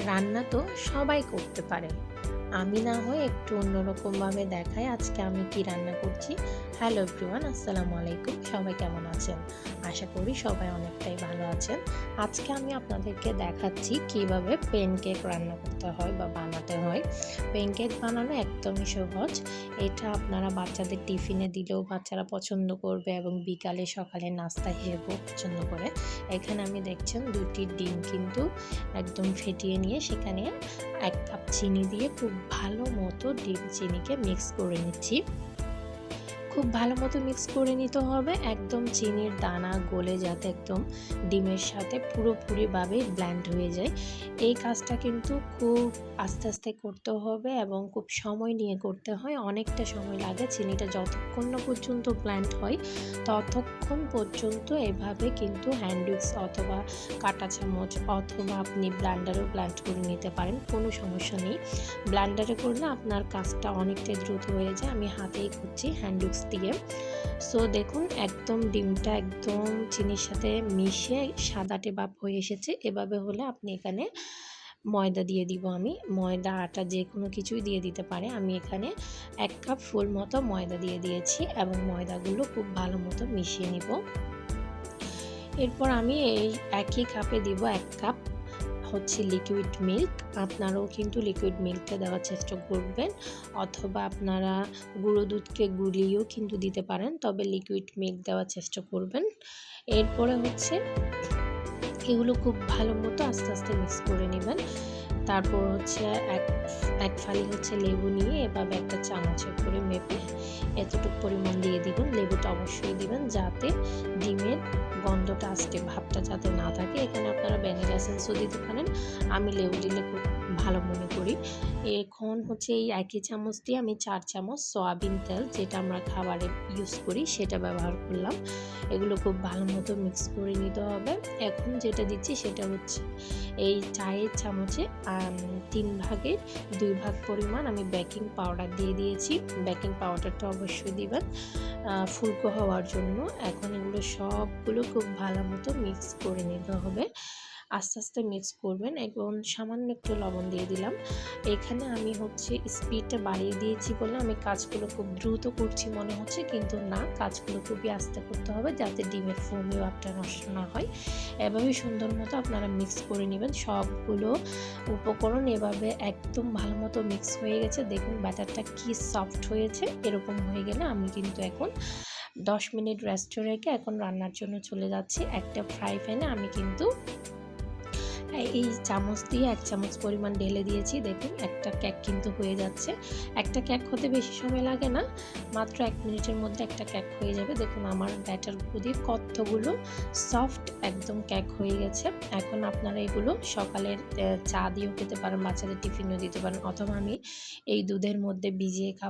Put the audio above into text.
রান্না তো সবাই করতে পারে। আমি না হয় একটু অন্যরকমভাবে দেখাই আজকে আমি কি রান্না করছি। হ্যালো এভরিওয়ান, আসসালামু আলাইকুম। সবাই কেমন আছেন? আশা করি সবাই অনেকটাই ভালো আছেন। আজকে আমি আপনাদেরকে দেখাচ্ছি কিভাবে প্যানকেক রান্না করতে হয় বা বানাতে হয়। প্যানকেক বানানো একদমই সহজ। এটা আপনারা বাচ্চাদের টিফিনে দিলেও বাচ্চারা পছন্দ করবে এবং বিকালে সকালে নাস্তা হিসেবেও পছন্দ করে। এখানে আমি দেখছেন ২টি ডিম কিন্তু একদম ফেটিয়ে নিয়ে সেখানে ১ কাপ চিনি দিয়ে খুব ভালো মতো ডিম চিনিকে মিক্স করে নিচ্ছি। খুব ভালো মতো মিক্স করে নিতে হবে, একদম চিনির দানা গলে যাতে একদম ডিমের সাথে পুরোপুরিভাবে ব্লেন্ড হয়ে যায়। এই কাজটা কিন্তু খুব আস্তে আস্তে করতে হবে এবং খুব সময় নিয়ে করতে হয়। অনেকটা সময় লাগে। চিনিটা যতক্ষণ না পর্যন্ত ব্লেন্ড হয় ততক্ষণ পর্যন্ত এভাবে কিন্তু হ্যান্ড উইক্স অথবা কাঁটা চামচ অথবা আপনি ব্লেন্ডারেও ব্লেন্ড করে নিতে পারেন, কোনো সমস্যা নেই। ব্লেন্ডারে করলে আপনার কাজটা অনেকটাই দ্রুত হয়ে যায়। আমি হাতেই করছি হ্যান্ড উইক্স দিয়ে। সো দেখুন একদম ডিমটা একদম চিনির সাথে মিশে সাদাটে ভাব হয়ে এসেছে। এভাবে হলে আপনি এখানে ময়দা দিয়ে দিব আমি। ময়দা, আটা যে কোনো কিছুই দিয়ে দিতে পারে। আমি এখানে ১ কাপ ফুল মতো ময়দা দিয়ে দিয়েছি এবং ময়দাগুলো খুব ভালো মতো মিশিয়ে নিব। এরপর আমি এই একই কাপে দিব ১ কাপ লিকুইড মিল্ক। আপনারাও কিন্তু লিকুইড মিল্কটা দেওয়ার চেষ্টা করবেন, অথবা আপনারা গুঁড়ো দুধকে গুলিয়েও কিন্তু দিতে পারেন, তবে লিকুইড মিল্ক দেওয়ার চেষ্টা করবেন। এরপরে এগুলো খুব ভালো মতো আস্তে আস্তে মিক্স করে নেবেন। তারপর এক ফালি লেবু নিয়ে এভাবে একটা চামচে করে মেপে এতটুকু পরিমাণ দিয়ে দিবেন। লেবুটা অবশ্যই দিবেন যাতে ডিমের গন্ধটা আজকে ভাবটা যাতে না থাকে। এখানে আপনারা ভ্যানিলা এসেন্সও দিতে পারেন, আমি লেবু দিলে খুব ভালো মনে করি। এখন এই একই চামচ দিয়ে আমি ৪ চামচ সয়াবিন তেল, যেটা আমরা খাবারে ইউজ করি, সেটা ব্যবহার করলাম। এগুলো খুব ভালো মতো মিক্স করে নিতে হবে। এখন যেটা দিচ্ছি সেটা এই চায়ের চামচে ৩ ভাগের ২ ভাগ পরিমাণ আমি বেকিং পাউডার দিয়ে দিয়েছি। বেকিং পাউডারটা অবশ্যই দিবেন ফুলকো হওয়ার জন্য। এখন এগুলো সবগুলো খুব ভালো মতো মিক্স করে নিতে হবে। আস্তে আস্তে মিক্স করবেন। এবং সামান্য একটু লবণ দিয়ে দিলাম। এখানে আমি স্পিডটা বাড়িয়ে দিয়েছি বলে আমি কাজগুলো খুব দ্রুত করছি মনে হচ্ছে, কিন্তু না, কাজগুলো খুবই আস্তে করতে হবে যাতে ডিমের ফোমি ভাবটা নষ্ট না হয়। এভাবে সুন্দর মতো আপনারা মিক্স করে নেবেন। সবগুলো উপকরণ এভাবে একদম ভালো মতো মিক্স হয়ে গেছে। দেখুন ব্যাটারটা কি সফট হয়েছে। এরকম হয়ে গেলে আমি কিন্তু এখন ১০ মিনিট রেস্টে রেখে এখন রান্নার জন্য চলে যাচ্ছি। একটা ফ্রাই প্যানে আমি কিন্তু এই চামচ দিয়ে ১ চামচ পরিমাণ ঢেলে দিয়েছি। দেখুন একটা কেক কিন্তু হয়ে যাচ্ছে। একটা কেক হতে বেশি সময় লাগে না, মাত্র ১ মিনিটের মধ্যে একটা কেক হয়ে যাবে। দেখুন আমার ব্যাটারগুলো দিয়ে কতগুলো সফট একদম কেক হয়ে গেছে। এখন আপনারা এগুলো সকালের চা দিয়েও খেতে পারেন, বাচ্চাদের টিফিনেও দিতে পারেন, অথবা আমি এই দুধের মধ্যে ভিজিয়ে খাবো।